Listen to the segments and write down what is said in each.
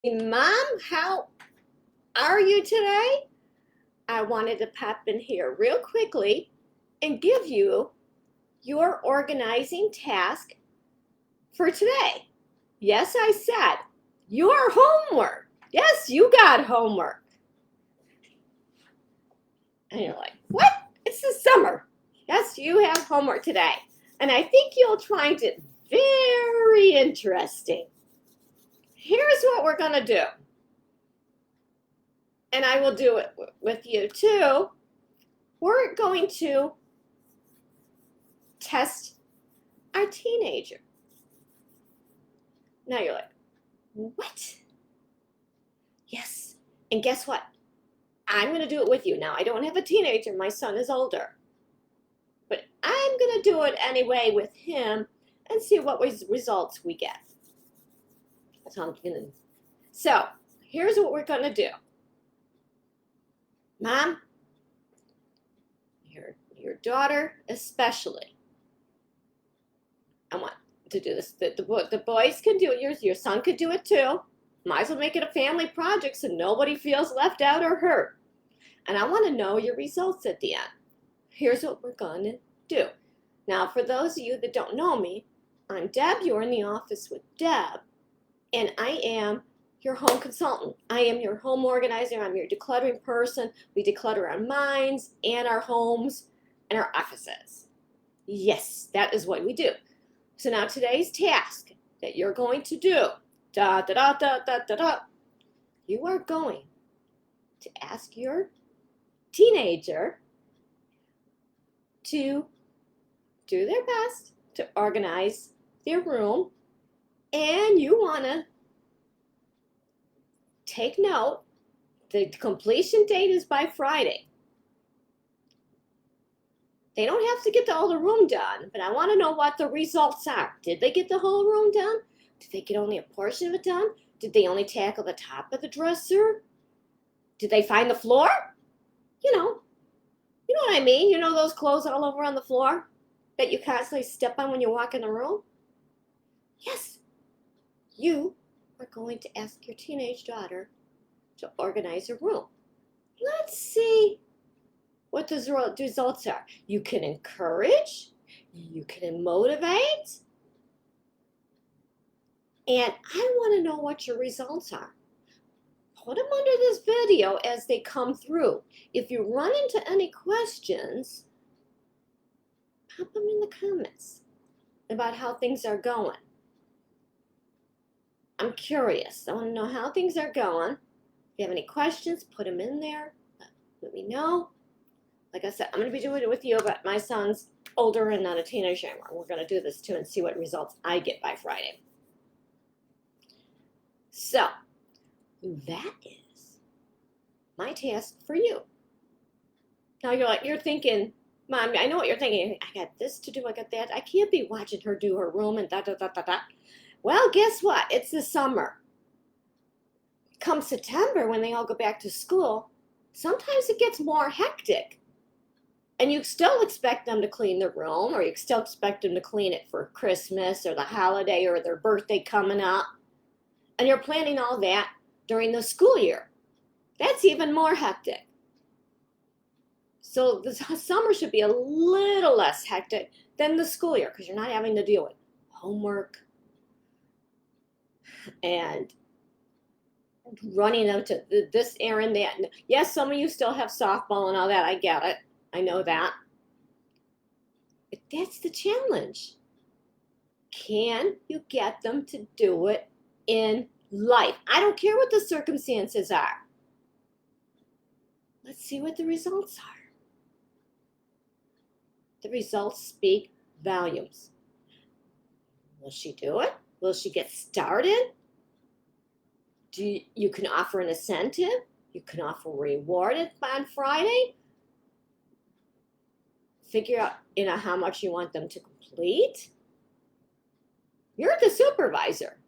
Mom, how are you today? I wanted to pop in here real quickly and give you your organizing task for today. Yes, I said your homework. Yes, you got homework. And you're like, what? It's the summer. Yes, you have homework today. And I think you'll find it very interesting. Here's what we're going to do. And I will do it with you too. We're going to test our teenager. Now you're like, what? Yes. And guess what? I'm going to do it with you. Now, I don't have a teenager. My son is older. But I'm going to do it anyway with him and see what results we get. So, here's what we're going to do. Mom, your daughter especially, I want to do this. The boys can do it. Your son could do it too. Might as well make it a family project so nobody feels left out or hurt. And I want to know your results at the end. Here's what we're going to do. Now, for those of you that don't know me, I'm Deb. You're in the office with Deb. And I am your home consultant. I am your home organizer. I'm your decluttering person. We declutter our minds and our homes and our offices. Yes, that is what we do. So now today's task that you're going to do, you are going to ask your teenager to do their best to organize their room, and you want to take note. The completion date is by Friday. They don't have to get the whole room done, but I want to know what the results are. Did they get the whole room done? Did they get only a portion of it done? Did they only tackle the top of the dresser? Did they find the floor? You know what I mean. You know those clothes all over on the floor that you constantly step on when you walk in the room? Yes, you are going to ask your teenage daughter to organize her room. Let's see what the results are. You can encourage, you can motivate, and I want to know what your results are. Put them under this video as they come through. If you run into any questions, pop them in the comments about how things are going. I'm curious. I want to know how things are going. If you have any questions, put them in there. Let me know. Like I said, I'm going to be doing it with you, but my son's older and not a teenager anymore. We're going to do this too and see what results I get by Friday. So, that is my task for you. Now you're thinking, Mom, I know what you're thinking. I got this to do, I got that. I can't be watching her do her room and da. Well, guess what? It's the summer. Come September, when they all go back to school, sometimes it gets more hectic. And you still expect them to clean the room, or you still expect them to clean it for Christmas or the holiday or their birthday coming up. And you're planning all that during the school year. That's even more hectic. So the summer should be a little less hectic than the school year because you're not having to deal with homework and running them to this errand, that. Yes, some of you still have softball and all that. I get it. I know that. But that's the challenge. Can you get them to do it in life? I don't care what the circumstances are. Let's see what the results are. The results speak volumes. Will she do it? Will she get started? You can offer an incentive. You can offer a reward on Friday. Figure out how much you want them to complete. You're the supervisor.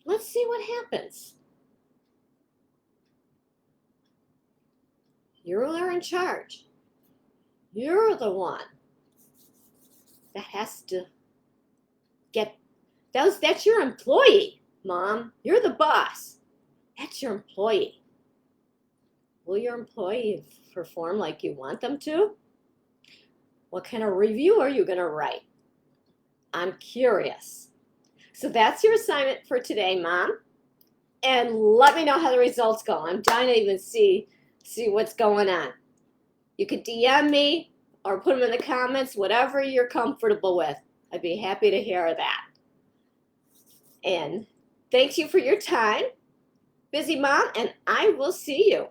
Let's see what happens. You are in charge. You're the one that has to get those. That's your employee. Mom, you're the boss. That's your employee. Will your employee perform like you want them to? What kind of review are you going to write? I'm curious. So that's your assignment for today, Mom. And let me know how the results go. I'm dying to even see what's going on. You could DM me or put them in the comments, whatever you're comfortable with. I'd be happy to hear that. And thank you for your time, busy mom, and I will see you